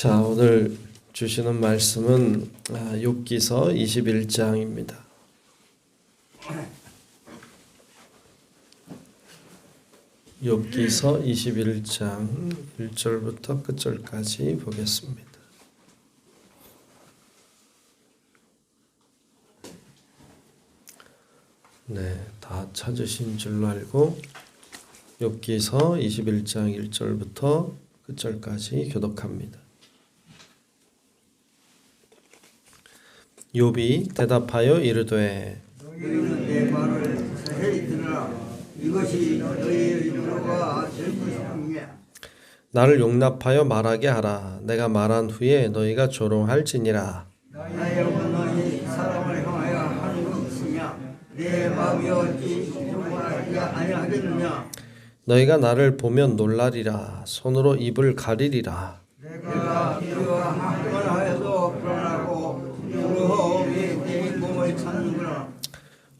자, 오늘 주시는 말씀은 욥기서 21장입니다. 욥기서 21장 1절부터 끝절까지 보겠습니다. 네, 다 찾으신 줄로 알고 욥기서 21장 1절부터 끝절까지 교독합니다. 욥이 대답하여 이르되 너희는 내 말을 자세히 들으라. 이것이 너희의 위로가 될 것이니라. 나를 용납하여 말하게 하라. 내가 말한 후에 너희가 조롱할지니라. 나의 영은 너희 사람을 향하여 하는 것이냐? 내 마음이 어찌 조롱하지 아니하겠느냐? 너희가 나를 보면 놀라리라. 손으로 입을 가리리라. 내가 그와 한번 하여도 불안하고 두려움이 내 몸을 찾는구나.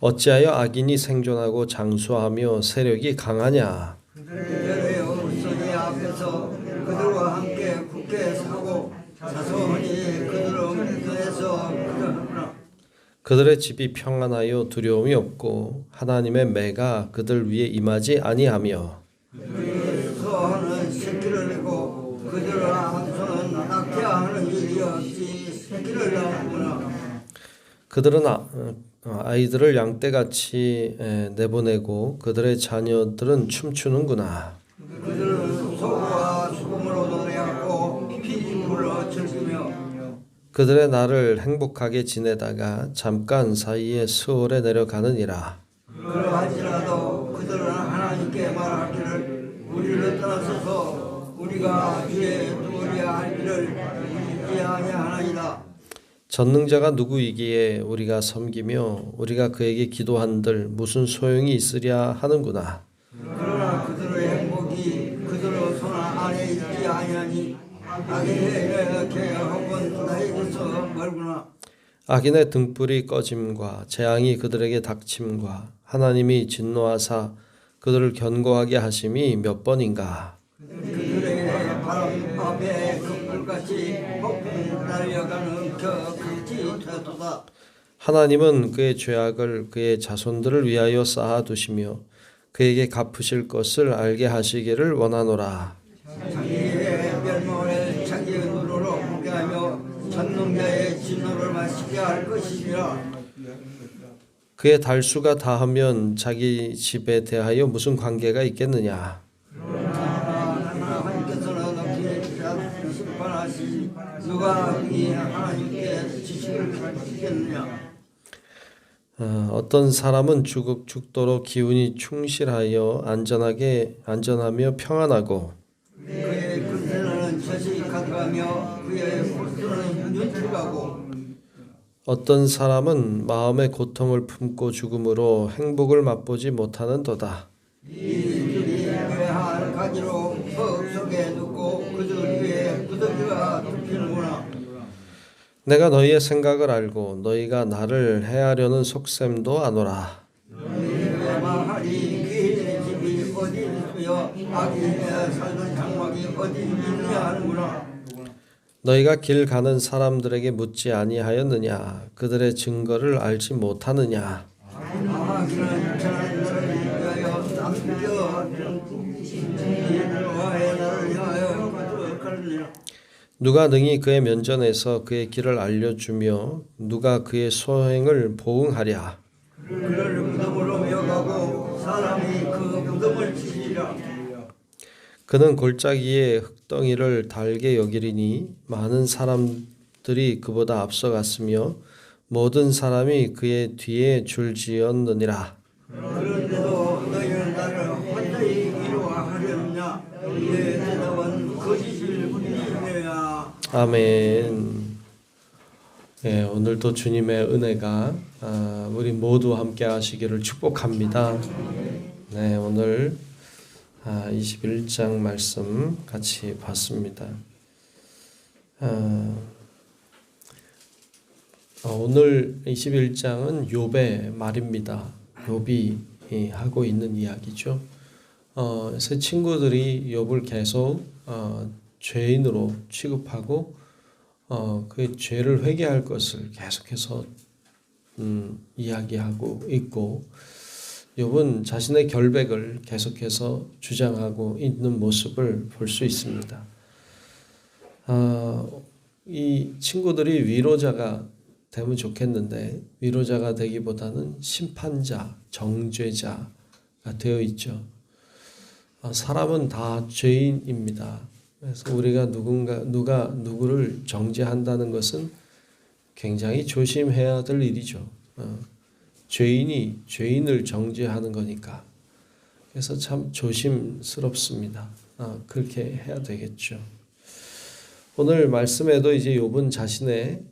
어찌하여 악인이 생존하고 장수하며 세력이 강하냐? 그들의 어루선이 앞에서 그들과 함께 굳게 서고 자손이 그들을 밑에서 그러구나. 그들의 집이 평안하여 두려움이 없고 하나님의 매가 그들 위에 임하지 아니하며 그들에서 하는 새끼를 내고 그들의 함선은 낙태하는 일이 없이 새끼를 낳는구나. 그들은 아이들을 양떼같이 내보내고 그들의 자녀들은 춤추는구나. 그들은 소고와 소금으로 노래하고 피불로 즐기며 그들의 날을 행복하게 지내다가 잠깐 사이에 수월에 내려가느니라. 그러할지라도 그들은 하나님께 말하기를 우리를 떠나서서 우리가 주의 두어야 할 일을 잊지 아니하나이다. 전능자가 누구이기에 우리가 섬기며 우리가 그에게 기도한들 무슨 소용이 있으랴 하는구나. 그러나 그들의 행복이 그들의 손 안에 있지 아니하니 악인의 계획은 나에게서 멀구나. 악인의 등불이 꺼짐과 재앙이 그들에게 닥침과 하나님이 진노하사 그들을 견고하게 하심이 몇 번인가. 그들에게 바람 앞에 급불같이 폭풍 날려가는 격이 되도다. 하나님은 그의 죄악을 그의 자손들을 위하여 쌓아두시며 그에게 갚으실 것을 알게 하시기를 원하노라. 자기의 멸망을 자기의 눈으로 보게 하며 전능자의 진노를 마시게 할 것이니라. 그의 달수가 다하면 자기 집에 대하여 무슨 관계가 있겠느냐. 하나님께서는 어떻게 심판하시니 누가 이 하나님께 지식을 가지겠느냐. 어떤 사람은 죽도록 기운이 충실하여 안전하며 평안하고 그의 근세는 젖이 가득하며 그의 골수는 윤택하고 어떤 사람은 마음의 고통을 품고 죽음으로 행복을 맛보지 못하는도다. 이들이 외한 가지로 흙 속에 눕고 그들 위에 구더기가 덮이는구나. 내가 너희의 생각을 알고 너희가 나를 해하려는 속셈도 아노라. 너희의 마하리 귀인의 집이 어디 있으며 악인의 살던 장막이 어디 있느냐 하는구나. 너희가 길 가는 사람들에게 묻지 아니하였느냐? 그들의 증거를 알지 못하느냐? 악인은 저는 너를 위하여 남겨 여호와의 나를 향하여 거듭하느니라. 누가 능히 그의 면전에서 그의 길을 알려주며 누가 그의 소행을 보응하랴? 그를 무덤으로 메어가고 사람이 그 무덤을 치리라. 그는 골짜기에 흙덩이를 달게 여기리니 많은 사람들이 그보다 앞서갔으며 모든 사람이 그의 뒤에 줄지었느니라. 그런데도 너희는 나를 혼자이 위로하려느냐. 너희의 대답은 거짓일 뿐이니라. 아멘. 예, 오늘도 주님의 은혜가 우리 모두 함께 하시기를 축복합니다. 네, 오늘 21장 말씀 같이 봤습니다. 오늘 21장은 욥의 말입니다. 욥이 하고 있는 이야기죠. 새 친구들이 욥을 계속 죄인으로 취급하고 그 죄를 회개할 것을 계속해서 이야기하고 있고 욥은 자신의 결백을 계속해서 주장하고 있는 모습을 볼 수 있습니다. 이 친구들이 위로자가 되면 좋겠는데 위로자가 되기보다는 심판자, 정죄자가 되어 있죠. 사람은 다 죄인입니다. 그래서 우리가 누가 누구를 정죄한다는 것은 굉장히 조심해야 될 일이죠. 죄인이 죄인을 정죄하는 거니까. 그래서 참 조심스럽습니다. 그렇게 해야 되겠죠. 오늘 말씀에도 이제 욥은 자신의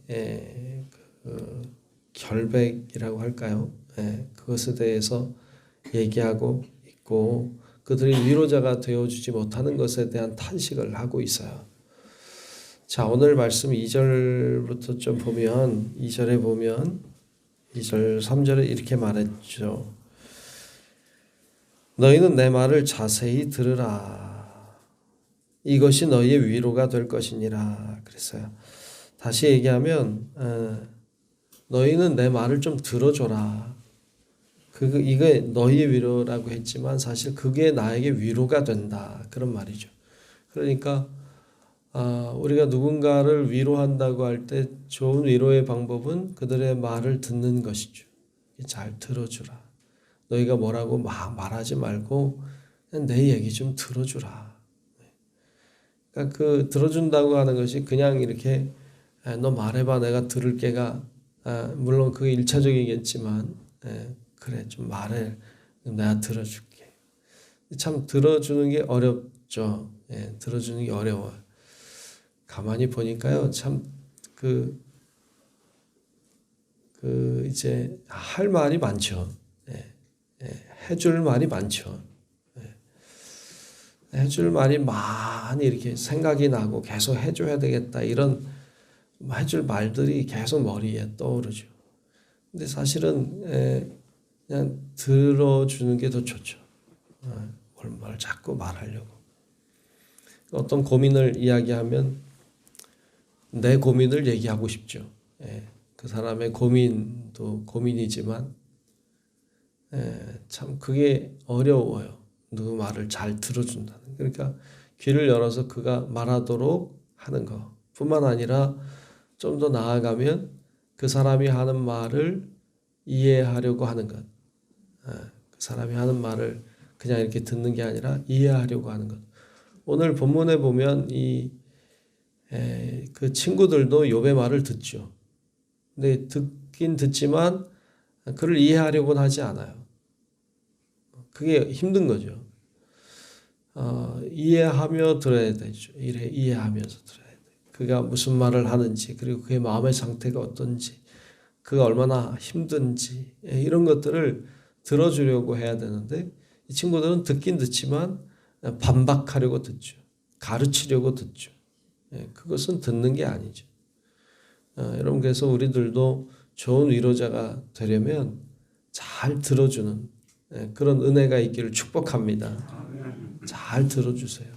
결백이라고 할까요? 그것에 대해서 얘기하고 있고 그들이 위로자가 되어주지 못하는 것에 대한 탄식을 하고 있어요. 자, 오늘 말씀 2절부터 좀 보면 2절에 보면 2절 3절에 이렇게 말했죠. 너희는 내 말을 자세히 들으라. 이것이 너희의 위로가 될 것이니라. 그랬어요. 다시 얘기하면 너희는 내 말을 좀 들어줘라. 이게 너희의 위로라고 했지만 사실 그게 나에게 위로가 된다. 그런 말이죠. 그러니까 우리가 누군가를 위로한다고 할 때 좋은 위로의 방법은 그들의 말을 듣는 것이죠. 잘 들어주라. 너희가 뭐라고 막 말하지 말고 그냥 내 얘기 좀 들어주라. 그러니까 그 들어준다고 하는 것이 그냥 이렇게 너 말해봐 내가 들을게가 물론 그게 일차적이겠지만 그래 좀 말해 내가 들어줄게. 참 들어주는 게 어렵죠. 들어주는 게 어려워요. 가만히 보니까요 참 이제 할 말이 많죠. 해줄 말이 많죠. 해줄 말이 많이 이렇게 생각이 나고 계속 해줘야 되겠다 이런 해줄 말들이 계속 머리에 떠오르죠. 근데 사실은 그냥 들어주는 게 더 좋죠. 뭘 자꾸 말하려고. 어떤 고민을 이야기하면 내 고민을 얘기하고 싶죠. 그 사람의 고민도 고민이지만 참 그게 어려워요. 누구 말을 잘 들어준다는. 그러니까 귀를 열어서 그가 말하도록 하는 것 뿐만 아니라 좀 더 나아가면 그 사람이 하는 말을 이해하려고 하는 것. 그 사람이 하는 말을 그냥 이렇게 듣는 게 아니라 이해하려고 하는 것. 오늘 본문에 보면 그 친구들도 욥의 말을 듣죠. 근데 듣긴 듣지만 그를 이해하려고는 하지 않아요. 그게 힘든 거죠. 이해하며 들어야 되죠. 이해하면서 들어야 돼요. 그가 무슨 말을 하는지 그리고 그의 마음의 상태가 어떤지 그가 얼마나 힘든지 이런 것들을 들어주려고 해야 되는데 이 친구들은 듣긴 듣지만 반박하려고 듣죠. 가르치려고 듣죠. 그것은 듣는 게 아니죠. 여러분 그래서 우리들도 좋은 위로자가 되려면 잘 들어주는 그런 은혜가 있기를 축복합니다. 잘 들어주세요.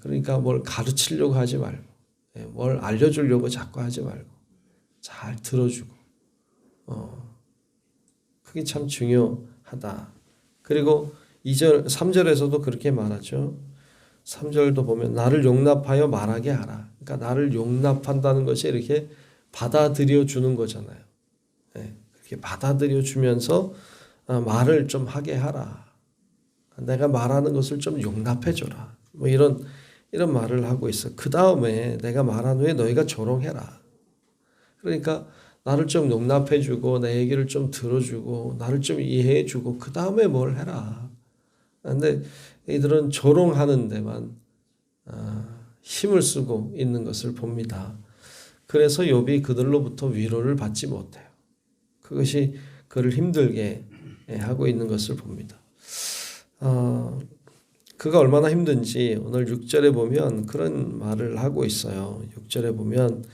그러니까 뭘 가르치려고 하지 말고 뭘 알려주려고 자꾸 하지 말고 잘 들어주고 그게 참 중요하다. 그리고 2절 3절에서도 그렇게 말하죠. 3절도 보면 나를 용납하여 말하게 하라. 그러니까 나를 용납한다는 것이 이렇게 받아들여 주는 거잖아요. 이렇게 받아들여 주면서 말을 좀 하게 하라. 내가 말하는 것을 좀 용납해 줘라. 뭐 이런 말을 하고 있어. 그 다음에 내가 말한 후에 너희가 조롱해라. 그러니까 나를 좀 용납해 주고 내 얘기를 좀 들어주고 나를 좀 이해해 주고 그 다음에 뭘 해라. 근데 이들은 조롱하는 데만 힘을 쓰고 있는 것을 봅니다. 그래서 욥이 그들로부터 위로를 받지 못해요. 그것이 그를 힘들게 하고 있는 것을 봅니다. 그가 얼마나 힘든지 오늘 6절에 보면 그런 말을 하고 있어요. 6절에 보면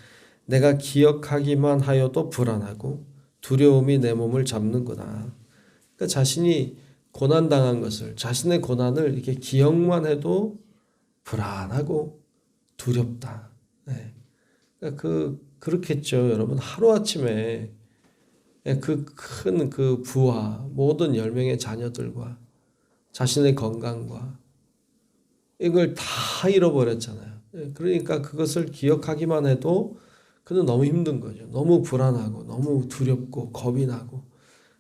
내가 기억하기만 하여도 불안하고 두려움이 내 몸을 잡는구나. 그러니까 자신이 고난당한 것을 자신의 고난을 이렇게 기억만 해도 불안하고 두렵다. 예. 그러니까 그렇겠죠. 여러분 하루아침에 그 큰 그 부와 모든 10명의 자녀들과 자신의 건강과 이걸 다 잃어버렸잖아요. 예, 그러니까 그것을 기억하기만 해도 그는 너무 힘든 거죠. 너무 불안하고 너무 두렵고 겁이 나고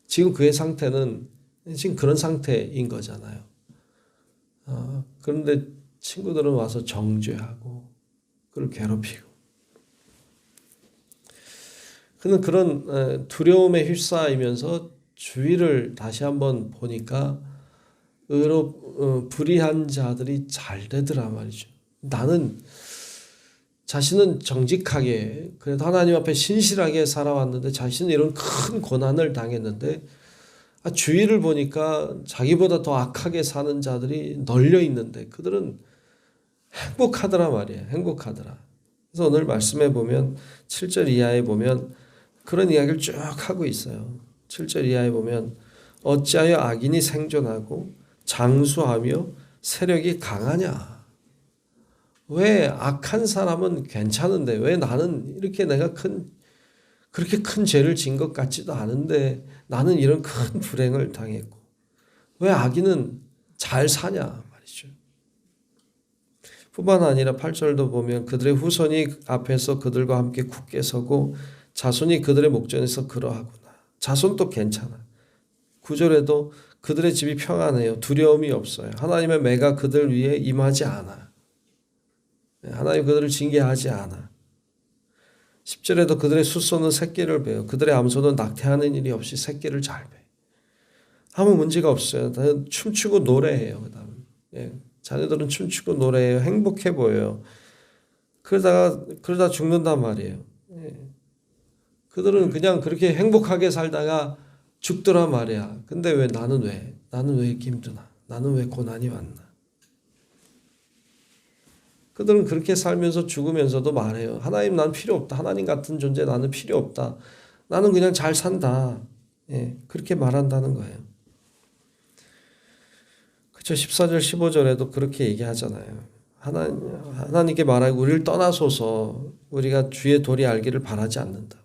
지금 그의 상태는 지금 그런 상태인 거잖아요. 그런데 친구들은 와서 정죄하고 그를 괴롭히고 그는 그런 두려움에 휩싸이면서 주위를 다시 한번 보니까 불의한 자들이 잘 되더라 말이죠. 나는 자신은 정직하게 그래도 하나님 앞에 신실하게 살아왔는데 자신은 이런 큰 고난을 당했는데 주위를 보니까 자기보다 더 악하게 사는 자들이 널려 있는데 그들은 행복하더라 말이에요. 행복하더라. 그래서 오늘 말씀에 보면 7절 이하에 보면 그런 이야기를 쭉 하고 있어요. 7절 이하에 보면 어찌하여 악인이 생존하고 장수하며 세력이 강하냐. 왜 악한 사람은 괜찮은데 왜 나는 이렇게 내가 그렇게 큰 죄를 진 것 같지도 않은데 나는 이런 큰 불행을 당했고 왜 악인은 잘 사냐 말이죠. 뿐만 아니라 8절도 보면 그들의 후손이 앞에서 그들과 함께 굳게 서고 자손이 그들의 목전에서 그러하구나. 자손도 괜찮아. 9절에도 그들의 집이 평안해요. 두려움이 없어요. 하나님의 매가 그들 위에 임하지 않아. 하나님 그들을 징계하지 않아. 10절에도 그들의 숫소는 새끼를 베요. 그들의 암소는 낙태하는 일이 없이 새끼를 잘 배. 아무 문제가 없어요. 다 춤추고 노래해요. 그다음 자녀들은 춤추고 노래해요. 행복해 보여요. 그러다 죽는단 말이에요. 그들은 그냥 그렇게 행복하게 살다가 죽더란 말이야. 근데 나는 왜 이렇게 힘드나? 나는 왜 고난이 왔나? 그들은 그렇게 살면서 죽으면서도 말해요. 하나님 난 필요 없다. 하나님 같은 존재 나는 필요 없다. 나는 그냥 잘 산다. 그렇게 말한다는 거예요. 그렇죠. 14절 15절에도 그렇게 얘기하잖아요. 하나님께 말하고 우리를 떠나소서 우리가 주의 도리 알기를 바라지 않는다.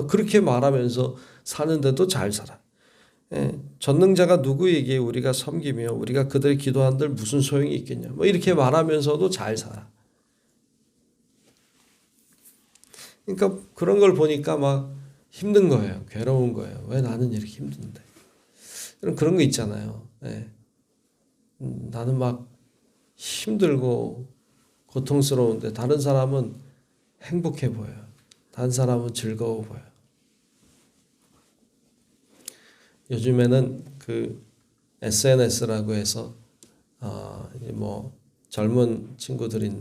그렇게 말하면서 사는데도 잘 살아. 전능자가 누구에게 우리가 섬기며 우리가 그들의 기도한들 무슨 소용이 있겠냐. 이렇게 말하면서도 잘 살아. 그러니까 그런 걸 보니까 막 힘든 거예요. 괴로운 거예요. 왜 나는 이렇게 힘든데. 그런 거 있잖아요. 나는 막 힘들고 고통스러운데 다른 사람은 행복해 보여요. 다른 사람은 즐거워 보여요. 요즘에는 그 SNS라고 해서 젊은 친구들이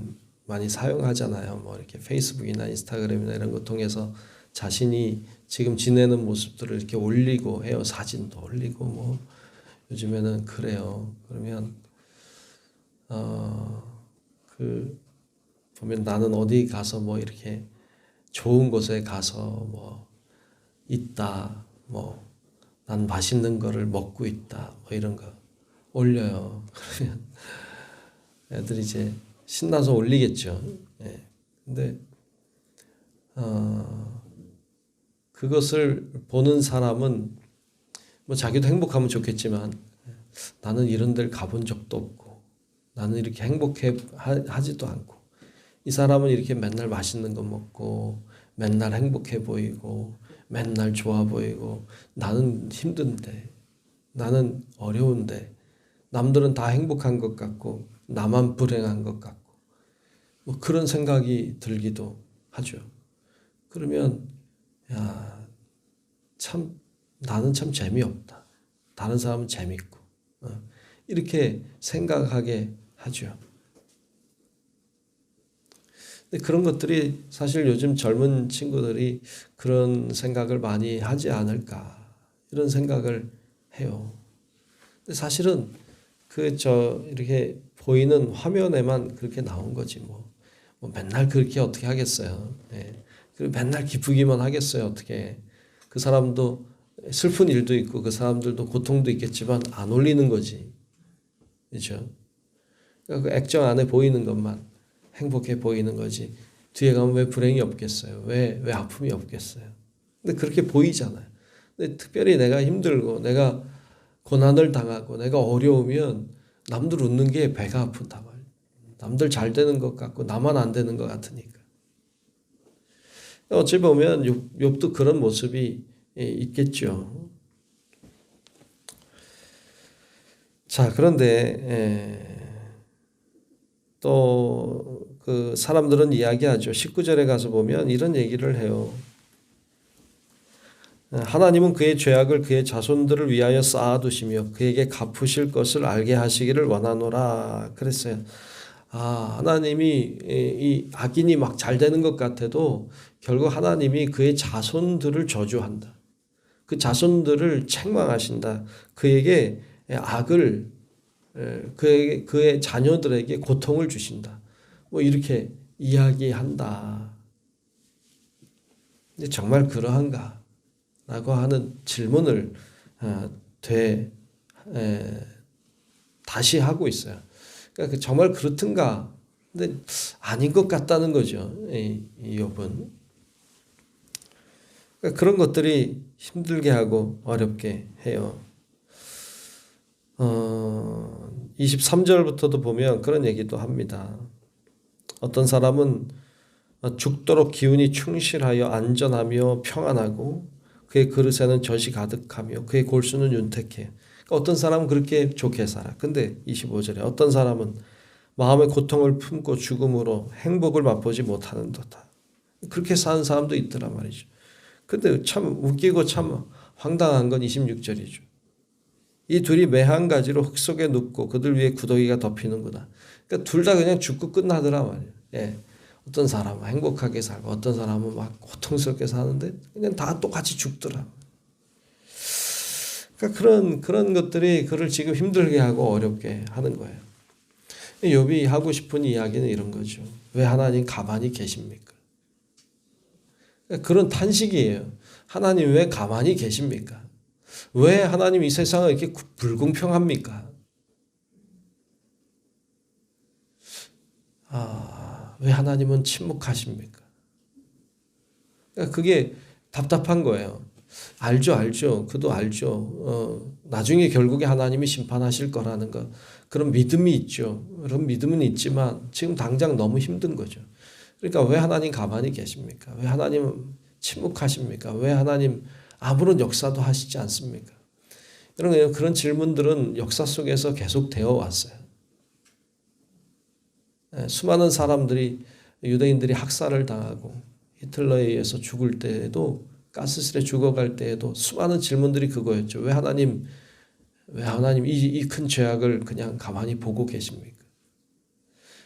많이 사용하잖아요. 이렇게 페이스북이나 인스타그램이나 이런 거 통해서 자신이 지금 지내는 모습들을 이렇게 올리고 해요. 사진도 올리고 요즘에는 그래요. 그러면 보면 나는 어디 가서 이렇게 좋은 곳에 가서 있다. 난 맛있는 거를 먹고 있다. 이런 거 올려요. 그러면 애들이 이제 신나서 올리겠죠. 근데 그것을 보는 사람은 자기도 행복하면 좋겠지만 나는 이런 데를 가본 적도 없고 나는 이렇게 행복해 하지도 않고 이 사람은 이렇게 맨날 맛있는 거 먹고 맨날 행복해 보이고 맨날 좋아 보이고 나는 힘든데 나는 어려운데 남들은 다 행복한 것 같고 나만 불행한 것 같고 그런 생각이 들기도 하죠. 그러면 나는 참 재미없다. 다른 사람은 재밌고 이렇게 생각하게 하죠. 근데 그런 것들이 사실 요즘 젊은 친구들이 그런 생각을 많이 하지 않을까 이런 생각을 해요. 근데 사실은 이렇게 보이는 화면에만 그렇게 나온 거지 맨날 그렇게 어떻게 하겠어요. 그리고 맨날 기쁘기만 하겠어요. 어떻게 그 사람도 슬픈 일도 있고 그 사람들도 고통도 있겠지만 안 올리는 거지. 그렇죠? 그러니까 그 액정 안에 보이는 것만 행복해 보이는 거지. 뒤에 가면 왜 불행이 없겠어요? 왜 아픔이 없겠어요? 근데 그렇게 보이잖아요. 근데 특별히 내가 힘들고 내가 고난을 당하고 내가 어려우면 남들 웃는 게 배가 아픈다 말이에요. 남들 잘 되는 것 같고 나만 안 되는 것 같으니까. 어찌 보면 욥도 그런 모습이 있겠죠. 자, 그런데 또 그 사람들은 이야기하죠. 19절에 가서 보면 이런 얘기를 해요. 하나님은 그의 죄악을 그의 자손들을 위하여 쌓아두시며 그에게 갚으실 것을 알게 하시기를 원하노라 그랬어요. 하나님이 이 악인이 막 잘 되는 것 같아도 결국 하나님이 그의 자손들을 저주한다. 그 자손들을 책망하신다. 그에게 악을 그의 자녀들에게 고통을 주신다. 뭐 이렇게 이야기한다. 근데 정말 그러한가? 라고 하는 질문을 다시 하고 있어요. 그러니까 정말 그렇든가? 근데 아닌 것 같다는 거죠. 이 욥은. 그러니까 그런 것들이 힘들게 하고 어렵게 해요. 23절부터도 보면 그런 얘기도 합니다. 어떤 사람은 죽도록 기운이 충실하여 안전하며 평안하고 그의 그릇에는 젖이 가득하며 그의 골수는 윤택해. 그러니까 어떤 사람은 그렇게 좋게 살아. 근데 25절에 어떤 사람은 마음의 고통을 품고 죽음으로 행복을 맛보지 못하는도다. 그렇게 사는 사람도 있더란 말이죠. 근데 참 웃기고 참 황당한 건 26절이죠. 이 둘이 매 한 가지로 흙 속에 눕고 그들 위에 구더기가 덮이는구나. 그러니까 둘 다 그냥 죽고 끝나더라 말이에요. 예. 어떤 사람은 행복하게 살고 어떤 사람은 막 고통스럽게 사는데 그냥 다 똑같이 죽더라. 그러니까 그런 것들이 그를 지금 힘들게 하고 어렵게 하는 거예요. 욥이 하고 싶은 이야기는 이런 거죠. 왜 하나님 가만히 계십니까? 그러니까 그런 탄식이에요. 하나님 왜 가만히 계십니까? 왜 하나님 이 세상을 이렇게 불공평합니까? 왜 하나님은 침묵하십니까? 그러니까 그게 답답한 거예요. 알죠. 그도 알죠. 나중에 결국에 하나님이 심판하실 거라는 거. 그런 믿음이 있죠. 그런 믿음은 있지만 지금 당장 너무 힘든 거죠. 그러니까 왜 하나님 가만히 계십니까? 왜 하나님 침묵하십니까? 왜 하나님 아무런 역사도 하시지 않습니까? 그런 질문들은 역사 속에서 계속 되어 왔어요. 수많은 사람들이 유대인들이 학살을 당하고 히틀러에 의해서 죽을 때에도 가스실에 죽어갈 때에도 수많은 질문들이 그거였죠. 왜 하나님 이 큰 죄악을 그냥 가만히 보고 계십니까?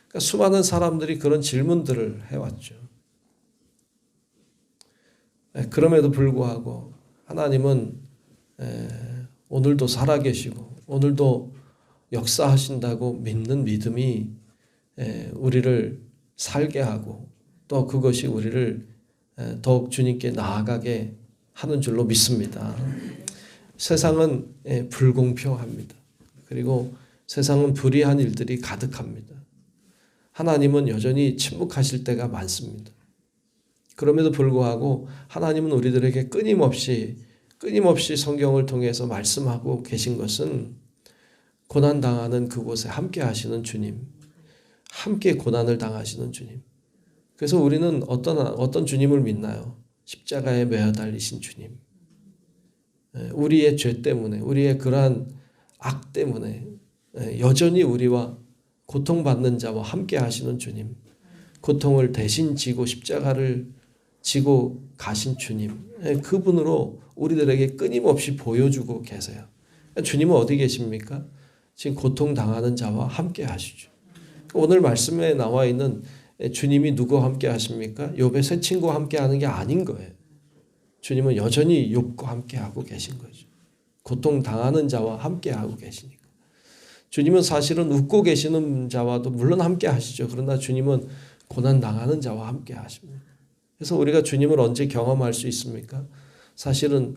그러니까 수많은 사람들이 그런 질문들을 해왔죠. 그럼에도 불구하고 하나님은 오늘도 살아계시고 오늘도 역사하신다고 믿는 믿음이 우리를 살게 하고 또 그것이 우리를 더욱 주님께 나아가게 하는 줄로 믿습니다. 세상은 불공평합니다. 그리고 세상은 불의한 일들이 가득합니다. 하나님은 여전히 침묵하실 때가 많습니다. 그럼에도 불구하고 하나님은 우리들에게 끊임없이 성경을 통해서 말씀하고 계신 것은 고난당하는 그곳에 함께 하시는 주님, 함께 고난을 당하시는 주님. 그래서 우리는 어떤 주님을 믿나요? 십자가에 매어 달리신 주님. 우리의 죄 때문에, 우리의 그러한 악 때문에 여전히 우리와 고통받는 자와 함께 하시는 주님. 고통을 대신 지고 십자가를 지고 가신 주님. 그분으로 우리들에게 끊임없이 보여주고 계세요. 주님은 어디 계십니까? 지금 고통당하는 자와 함께 하시죠. 오늘 말씀에 나와 있는 주님이 누구와 함께 하십니까? 욥의 세 친구와 함께 하는 게 아닌 거예요. 주님은 여전히 욥과 함께 하고 계신 거죠. 고통당하는 자와 함께 하고 계시니까. 주님은 사실은 웃고 계시는 자와도 물론 함께 하시죠. 그러나 주님은 고난당하는 자와 함께 하십니다. 그래서 우리가 주님을 언제 경험할 수 있습니까? 사실은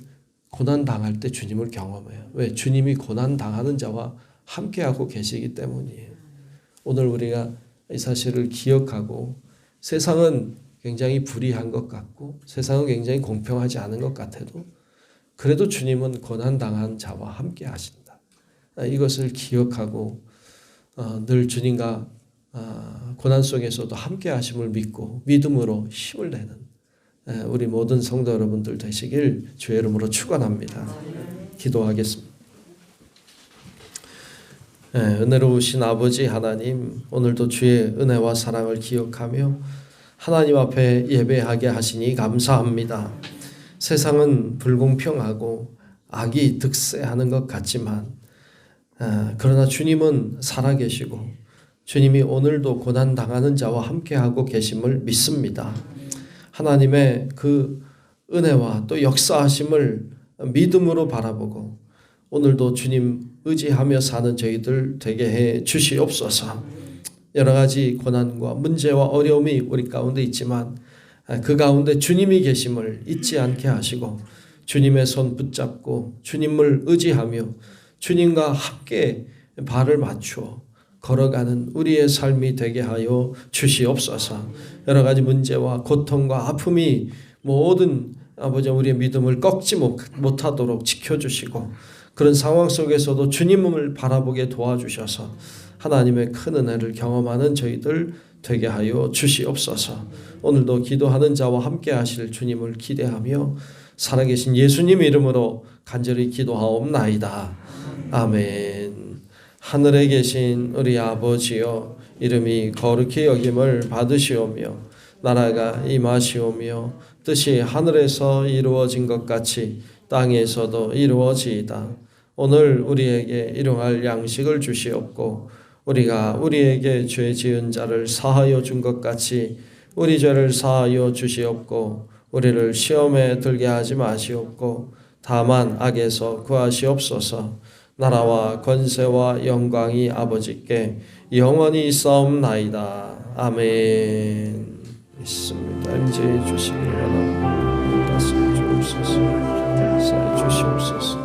고난당할 때 주님을 경험해요. 왜? 주님이 고난당하는 자와 함께하고 계시기 때문이에요. 오늘 우리가 이 사실을 기억하고 세상은 굉장히 불의한 것 같고 세상은 굉장히 공평하지 않은 것 같아도 그래도 주님은 고난당한 자와 함께 하신다. 이것을 기억하고 늘 주님과 고난 속에서도 함께 하심을 믿고 믿음으로 힘을 내는 우리 모든 성도 여러분들 되시길 주의 이름으로 축원합니다. 기도하겠습니다. 은혜로우신 아버지 하나님, 오늘도 주의 은혜와 사랑을 기억하며 하나님 앞에 예배하게 하시니 감사합니다. 세상은 불공평하고 악이 득세하는 것 같지만 그러나 주님은 살아계시고 주님이 오늘도 고난당하는 자와 함께하고 계심을 믿습니다. 하나님의 그 은혜와 또 역사하심을 믿음으로 바라보고 오늘도 주님 의지하며 사는 저희들 되게 해 주시옵소서. 여러 가지 고난과 문제와 어려움이 우리 가운데 있지만 그 가운데 주님이 계심을 잊지 않게 하시고 주님의 손 붙잡고 주님을 의지하며 주님과 함께 발을 맞추어 걸어가는 우리의 삶이 되게 하여 주시옵소서. 여러 가지 문제와 고통과 아픔이 모든 아버지 우리의 믿음을 꺾지 못하도록 지켜주시고 그런 상황 속에서도 주님을 바라보게 도와주셔서 하나님의 큰 은혜를 경험하는 저희들 되게 하여 주시옵소서. 오늘도 기도하는 자와 함께 하실 주님을 기대하며 살아계신 예수님 이름으로 간절히 기도하옵나이다. 아멘. 하늘에 계신 우리 아버지여, 이름이 거룩히 여김을 받으시오며 나라가 임하시오며 뜻이 하늘에서 이루어진 것 같이 땅에서도 이루어지이다. 오늘 우리에게 일용할 양식을 주시옵고 우리가 우리에게 죄 지은 자를 사하여 준 것 같이 우리 죄를 사하여 주시옵고 우리를 시험에 들게 하지 마시옵고 다만 악에서 구하시옵소서. 나라와 권세와 영광이 아버지께 영원히 있사옵나이다. 아멘. 있습니다. 임재해 주시기 바랍니다. 말씀해 주옵소서. 사해 주시옵소서.